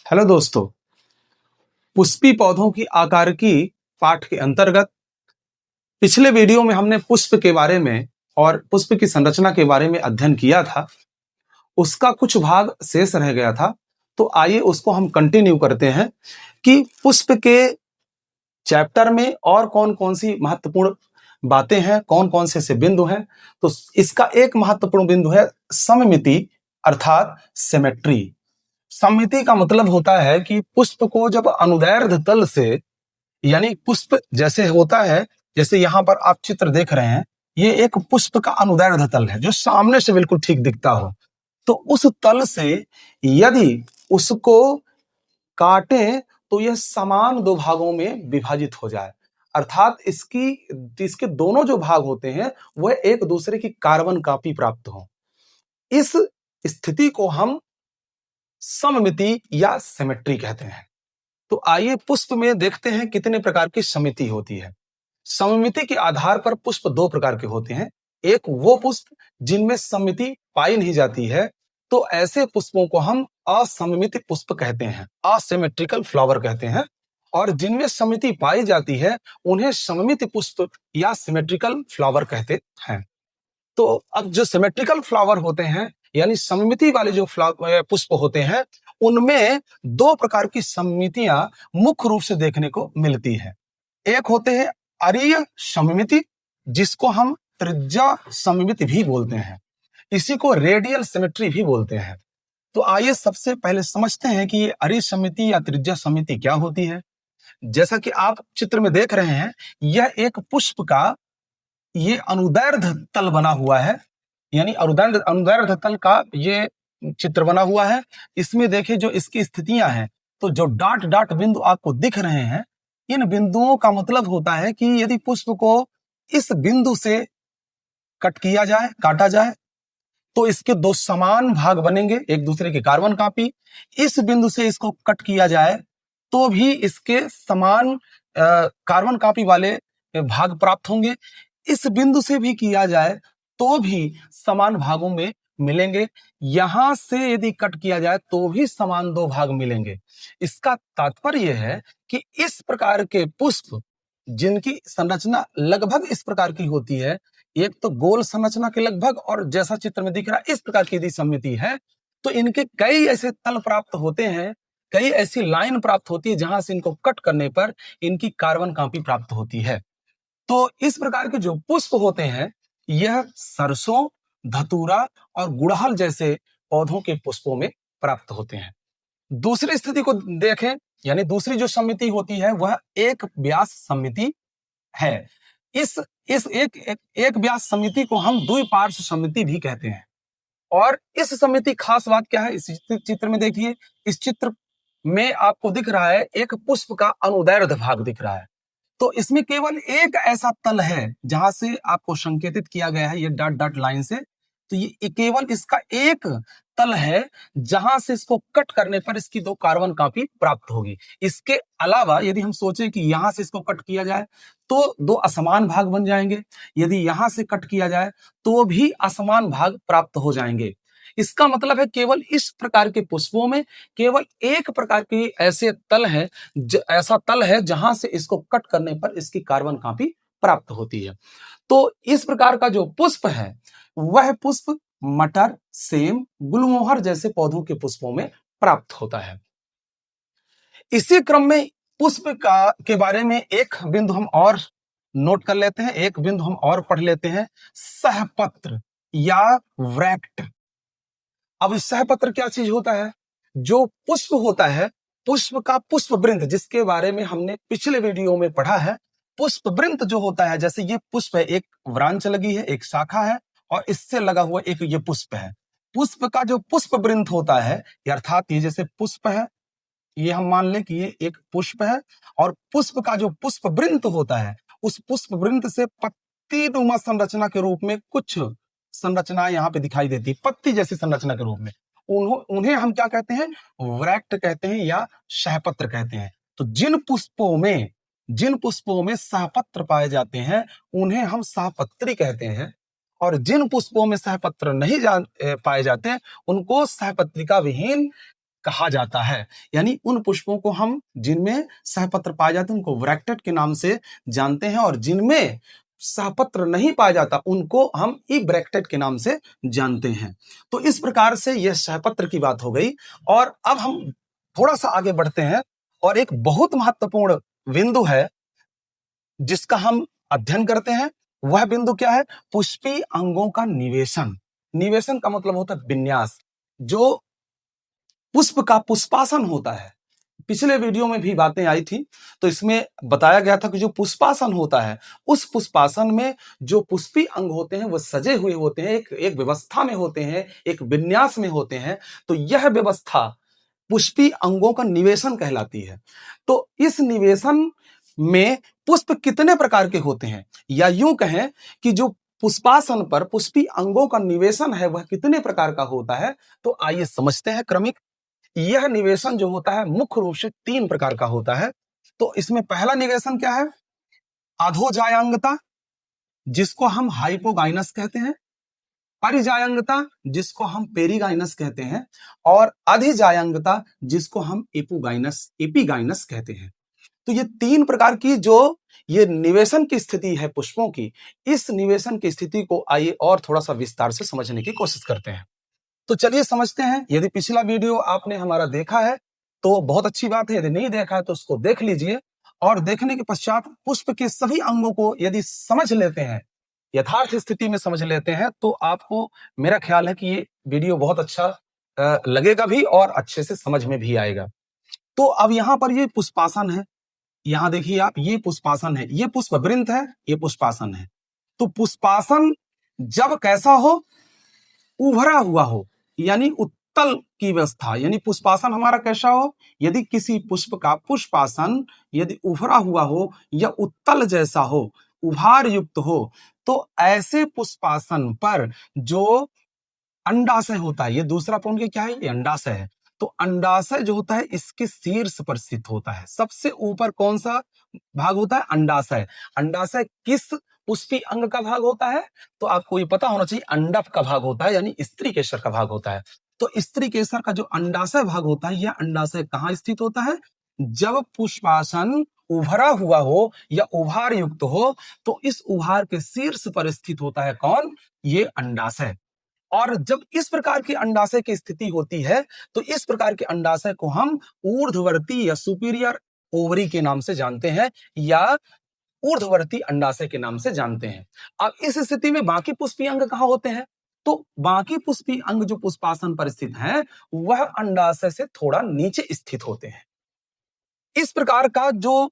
Hello दोस्तों। पुष्पी पौधों की आकारिकी पाठ के अंतर्गत पिछले वीडियो में हमने पुष्प के बारे में और पुष्प की संरचना के बारे में अध्ययन किया था। उसका कुछ भाग शेष रह गया था, तो आइए उसको हम कंटिन्यू करते हैं कि पुष्प के चैप्टर में और कौन-कौन सी महत्वपूर्ण बातें हैं, कौन-कौन से ऐसे बिंदु हैं। तो इसका एक महत्वपूर्ण बिंदु है सममिति अर्थात सिमेट्री। सममिति का मतलब होता है कि पुष्प को जब अनुदैर्ध्य तल से, यानी पुष्प जैसे होता है, जैसे यहाँ पर आप चित्र देख रहे हैं, ये एक पुष्प का अनुदैर्ध्य तल है जो सामने से बिल्कुल ठीक दिखता हो। तो उस तल से यदि उसको काटें तो यह समान दो भागों में विभाजित हो जाए, अर्थात इसके दोनों जो भाग होते हैं वह एक दूसरे की कार्बन कॉपी प्राप्त हो। इस स्थिति को हम सममिति या सिमेट्री कहते हैं। तो आइए पुष्प में देखते हैं कितने प्रकार की समिति होती है। सममिति के आधार पर पुष्प दो प्रकार के होते हैं। एक वो पुष्प जिनमें समिति पाई नहीं जाती है, तो ऐसे पुष्पों को हम असममित पुष्प कहते हैं, असिमेट्रिकल फ्लावर कहते हैं। और जिनमें समिति पाई जाती है उन्हें सममित पुष्प या सिमेट्रिकल फ्लावर कहते हैं। तो अब जो सिमेट्रिकल फ्लावर होते हैं, यानी सममिति वाले जो पुष्प होते हैं, उनमें दो प्रकार की समितियां मुख्य रूप से देखने को मिलती है। एक होते हैं अरीय सममिति, जिसको हम त्रिज्या सममिति भी बोलते हैं। इसी को रेडियल सिमेट्री भी बोलते हैं। तो आइए सबसे पहले समझते हैं कि ये अरीय समिति या त्रिज्या समिति क्या होती है। जैसा कि आप चित्र में देख रहे हैं, यह एक पुष्प का ये अनुदैर्ध्य तल बना हुआ है, यानी अनुदैर्ध्य तल का ये चित्र बना हुआ है। इसमें देखिए जो इसकी स्थितियां हैं, तो जो डॉट डॉट बिंदु आपको दिख रहे हैं, इन बिंदुओं का मतलब होता है कि यदि पुष्प को इस बिंदु से कट किया जाए, काटा जाए, तो इसके दो समान भाग बनेंगे, एक दूसरे के कार्बन कॉपी। इस बिंदु से इसको कट किया जाए तो भी इसके समान कार्बन कॉपी वाले भाग प्राप्त होंगे। इस बिंदु से भी किया जाए तो भी समान भागों में मिलेंगे। यहां से यदि कट किया जाए तो भी समान दो भाग मिलेंगे। इसका तात्पर्य है कि इस प्रकार के पुष्प जिनकी संरचना लगभग इस प्रकार की होती है, एक तो गोल संरचना के लगभग, और जैसा चित्र में दिख रहा है इस प्रकार की यदि सममिति है, तो इनके कई ऐसे तल प्राप्त होते हैं, कई ऐसी लाइन प्राप्त होती है जहां से इनको कट करने पर इनकी कार्बन कॉपी प्राप्त होती है। तो इस प्रकार के जो पुष्प होते हैं, यह सरसों, धतूरा और गुड़हल जैसे पौधों के पुष्पों में प्राप्त होते हैं। दूसरी स्थिति को देखें, यानी दूसरी जो समिति होती है वह एक व्यास समिति है। इस एक व्यास समिति को हम द्विपार्श्व समिति भी कहते हैं। और इस समिति खास बात क्या है, इस चित्र में देखिए। इस चित्र में आपको दिख रहा है एक पुष्प का अनुदैर्ध्य भाग दिख रहा है। तो इसमें केवल एक ऐसा तल है जहां से आपको संकेतित किया गया है ये डॉट डॉट लाइन से। तो ये केवल इसका एक तल है जहां से इसको कट करने पर इसकी दो कार्बन कॉपी प्राप्त होगी। इसके अलावा यदि हम सोचें कि यहां से इसको कट किया जाए तो दो असमान भाग बन जाएंगे, यदि यहां से कट किया जाए तो भी असमान भाग प्राप्त हो जाएंगे। इसका मतलब है केवल इस प्रकार के पुष्पों में केवल एक प्रकार की ऐसे तल है, ऐसा तल है जहां से इसको कट करने पर इसकी कार्बन कॉपी प्राप्त होती है। तो इस प्रकार का जो पुष्प है वह पुष्प मटर, सेम, गुलमोहर जैसे पौधों के पुष्पों में प्राप्त होता है। इसी क्रम में पुष्प के बारे में एक बिंदु हम और नोट कर लेते हैं, एक बिंदु हम और पढ़ लेते हैं, सहपत्र या व्रैक्ट। अब सहपत्र क्या चीज होता है? जो पुष्प होता है, पुष्प का पुष्प वृंत, जिसके बारे में हमने पिछले वीडियो में पढ़ा है। पुष्प वृंत जो होता है, जैसे ये पुष्प है, एक व्रांच लगी है, एक शाखा है और इससे लगा हुआ एक ये पुष्प है। पुष्प का जो पुष्प वृंत होता है, अर्थात ये जैसे पुष्प है, ये हम मान लें कि ये एक पुष्प है, और पुष्प का जो पुष्प वृंत होता है, उस पुष्प वृंत से पत्ती नुमा संरचना के रूप में कुछ संरचना यहाँ पे दिखाई देती है, पत्ती जैसी संरचना के रूप में। उन्हें हम क्या कहते हैं? व्रैक्ट कहते हैं या सहपत्र कहते हैं। तो जिन पुष्पों में सहपत्र पाए जाते हैं उन्हें हम सहपत्री कहते हैं, और जिन पुष्पों में सहपत्र नहीं पाए जाते उनको सहपत्रिका विहीन कहा जाता है। यानी उन पुष्पों को हम जिनमें सहपत्र पाए जाते हैं उनको वैरेक्टेड के नाम से जानते हैं, और जिनमें सहपत्र नहीं पाया जाता उनको हम इब्रैक्टेड के नाम से जानते हैं। तो इस प्रकार से यह सहपत्र की बात हो गई। और अब हम थोड़ा सा आगे बढ़ते हैं, और एक बहुत महत्वपूर्ण बिंदु है जिसका हम अध्ययन करते हैं। वह बिंदु क्या है? पुष्पीय अंगों का निवेशन। निवेशन का मतलब होता है विन्यास। जो पुष्प का पुष्पासन होता है, पिछले वीडियो में भी बातें आई थी, तो इसमें बताया गया था कि जो पुष्पासन होता है, उस पुष्पासन में जो पुष्पी अंग होते हैं वो सजे हुए होते हैं, एक व्यवस्था में होते हैं, एक विन्यास में होते हैं। तो यह व्यवस्था पुष्पी अंगों का निवेशन कहलाती है। तो इस निवेशन में पुष्प कितने प्रकार के होते हैं, या यूं कहें कि जो पुष्पासन पर पुष्पी अंगों का निवेशन है वह कितने प्रकार का होता है, तो आइए समझते हैं क्रमिक। यह निवेशन जो होता है मुख्य रूप से 3 प्रकार का होता है। तो इसमें पहला निवेशन क्या है? अधोजायांगता, जिसको हम हाइपोगाइनस कहते हैं, परिजायांगता जिसको हम पेरिगाइनस कहते हैं, और अधिजायांगता जिसको हम एपिगाइनस कहते हैं। तो ये 3 प्रकार की जो ये निवेशन की स्थिति है पुष्पों की, इस निवेशन की स्थिति को आइए और थोड़ा सा विस्तार से समझने की कोशिश करते हैं। तो चलिए समझते हैं। यदि पिछला वीडियो आपने हमारा देखा है तो बहुत अच्छी बात है, यदि नहीं देखा है तो उसको देख लीजिए, और देखने के पश्चात पुष्प के सभी अंगों को यदि समझ लेते हैं, यथार्थ स्थिति में समझ लेते हैं, तो आपको मेरा ख्याल है कि ये वीडियो बहुत अच्छा लगेगा भी और अच्छे से समझ में भी आएगा। तो अब यहाँ पर ये पुष्पासन है, यहाँ देखिए आप, ये पुष्पासन है, ये पुष्पवृंत है, ये पुष्पासन है। तो पुष्पासन जब कैसा हो? उभरा हुआ हो, यानी उत्तल की व्यवस्था। यानी पुष्पासन हमारा कैसा हो? यदि किसी पुष्प का पुष्पासन यदि उभरा हुआ हो या उत्तल जैसा हो, उभार युक्त हो, तो ऐसे पुष्पासन पर जो अंडाशय होता है, ये दूसरा पॉइंट क्या है? ये अंडाशय है। तो अंडाशय जो होता है इसके शीर्ष पर स्थित होता है। सबसे ऊपर कौन सा भाग होता है? अंडाशय। अंडाशय किस पुष्पी अंग का भाग होता है? तो आपको ये पता होना चाहिए, अंडक का भाग होता है, यानी स्त्री केसर का भाग होता है। तो स्त्री केसर का जो अंडाशय भाग होता है, यह अंडाशय कहाँ स्थित होता है? जब पुष्पासन उभरा हुआ हो या उभार युक्त हो, तो इस उभार के शीर्ष पर स्थित होता है कौन? ये अंडाशय। और जब इस प्रकार की अंडाशय की स्थिति होती है, तो इस प्रकार के अंडाशय को हम ऊर्ध्ववर्ती या सुपीरियर ओवरी के नाम से जानते हैं, या ऊर्ध्ववर्ती अंडाशय के नाम से जानते हैं। अब इस स्थिति में बाकी पुष्पीय अंग कहाँ होते हैं? तो बाकी पुष्पीय अंग जो पुष्पासन पर स्थित हैं, वह अंडाशय से थोड़ा नीचे स्थित होते हैं। इस प्रकार का जो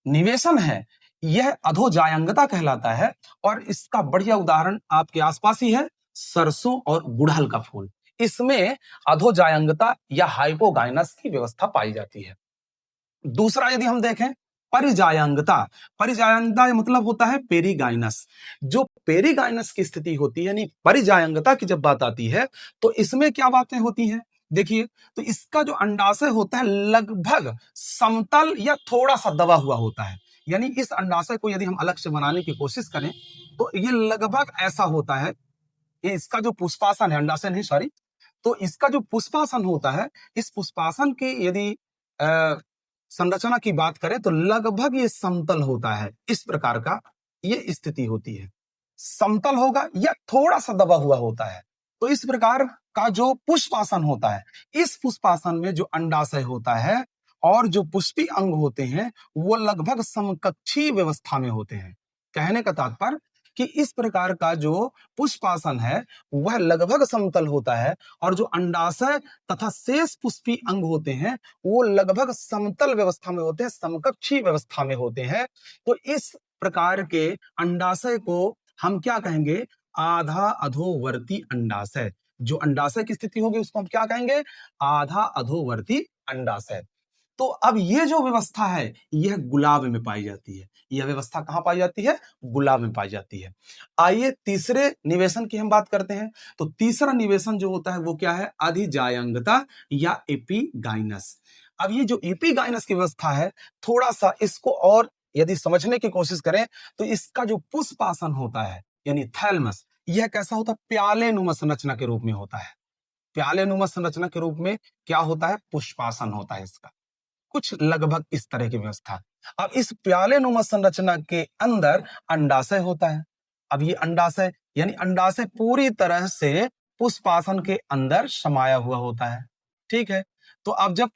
निवेशन है यह अधोजायांगता कहलाता है, और इसका बढ़िया उदाहरण आपके आसपास ही है, सरसों और गुड़हल का फूल। इसमें अधोजायांगता या हाइपोगाइनस की व्यवस्था पाई जाती है। दूसरा यदि हम देखें, परिजायांगता। परिजायांगता मतलब होता है पेरिगाइनस। जो पेरिगाइनस की स्थिति होती है, यानी परिजायांगता की जब बात आती है, तो इसमें क्या बातें होती हैं? देखिए, तो इसका जो अंडाशय होता है लगभग समतल या थोड़ा सा दबा हुआ होता है। यानी इस अंडाशय को यदि हम अलग से बनाने की कोशिश करें तो ये लगभग ऐसा होता है। ये इसका जो पुष्पासन है, अंडाशय नहीं सॉरी, तो इसका जो पुष्पासन होता है, इस पुष्पासन की यदि संरचना की बात करें तो लगभग ये समतल होता है। इस प्रकार का ये स्थिति होती है, समतल होगा या थोड़ा सा दबा हुआ होता है। तो इस प्रकार का जो पुष्पासन होता है, इस पुष्पासन में जो अंडाशय होता है और जो पुष्पी अंग होते हैं वो लगभग समकक्षीय व्यवस्था में होते हैं। कहने का तात्पर्य कि इस प्रकार का जो पुष्पासन है वह लगभग समतल होता है, और जो अंडाशय तथा शेष पुष्पी अंग होते हैं वो लगभग समतल व्यवस्था में होते हैं, समकक्षीय व्यवस्था में होते हैं। तो इस प्रकार के अंडाशय को हम क्या कहेंगे? आधा अधोवर्ती अंडाशय। जो अंडाशय की स्थिति होगी उसको हम क्या कहेंगे? आधा अधोवर्ती अंडाशय। तो अब ये जो व्यवस्था है यह गुलाब में पाई जाती है। यह व्यवस्था कहां पाई जाती है? गुलाब में पाई जाती है। आइए तीसरे निवेशन की हम बात करते हैं। तो तीसरा निवेशन जो होता है वो क्या है? अधिजायांगता या एपिगाइनस। अब ये जो एपिगाइनस की व्यवस्था है, थोड़ा सा इसको और यदि समझने की कोशिश करें तो इसका जो पुष्पासन होता है यानी थैलमस, यह कैसा होता है? प्याले नुमा संरचना के रूप में होता है। प्यालेनुमा संरचना के रूप में क्या होता है, पुष्पासन होता है इसका, कुछ लगभग इस तरह की व्यवस्था। अब इस प्यालेनुमा संरचना के अंदर अंडाशय होता है। अब ये अंडाशय यानी अंडाशय पूरी तरह से पुष्पासन के अंदर समाया हुआ होता है। ठीक है, तो अब जब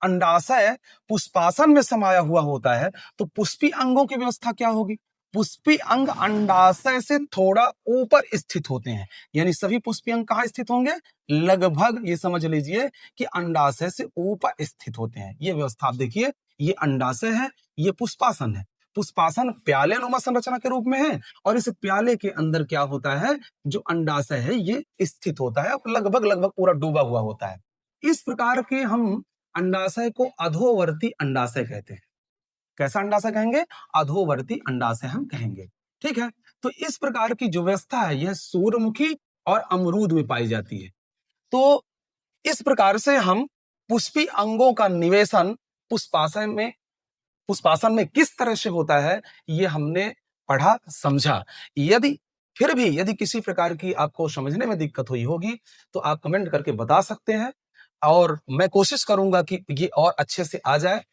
अंडाशय पुष्पासन में समाया हुआ होता है तो पुष्पी अंगों की व्यवस्था क्या होगी? पुष्पी अंग अंडाशय से थोड़ा ऊपर स्थित होते हैं, यानी सभी पुष्पी अंग कहां स्थित होंगे? लगभग ये समझ लीजिए कि अंडाशय से ऊपर स्थित होते हैं। ये व्यवस्था आप देखिए, ये अंडाशय है, ये पुष्पासन है। पुष्पासन प्यालेनुमा संरचना के रूप में है और इस प्याले के अंदर क्या होता है, जो अंडाशय है ये स्थित होता है, लगभग लगभग पूरा डूबा हुआ होता है। इस प्रकार के हम अंडाशय को अधोवर्ती अंडाशय कहते हैं। कैसा अंडाशय कहेंगे? अधोवर्ती अंडाशय हम कहेंगे। ठीक है, तो इस प्रकार की जो व्यवस्था है यह सूर्यमुखी और अमरूद में पाई जाती है। तो इस प्रकार से हम पुष्पी अंगों का निवेशन पुष्पासन में किस तरह से होता है ये हमने पढ़ा, समझा। यदि किसी प्रकार की आपको समझने में दिक्कत हुई होगी तो आप कमेंट करके बता सकते हैं और मैं कोशिश करूंगा कि ये और अच्छे से आ जाए।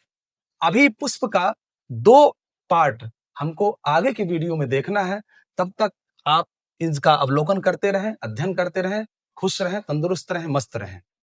अभी पुष्प का 2 पार्ट हमको आगे के वीडियो में देखना है, तब तक आप इसका अवलोकन करते रहें, अध्ययन करते रहें, खुश रहें, तंदुरुस्त रहें, मस्त रहें।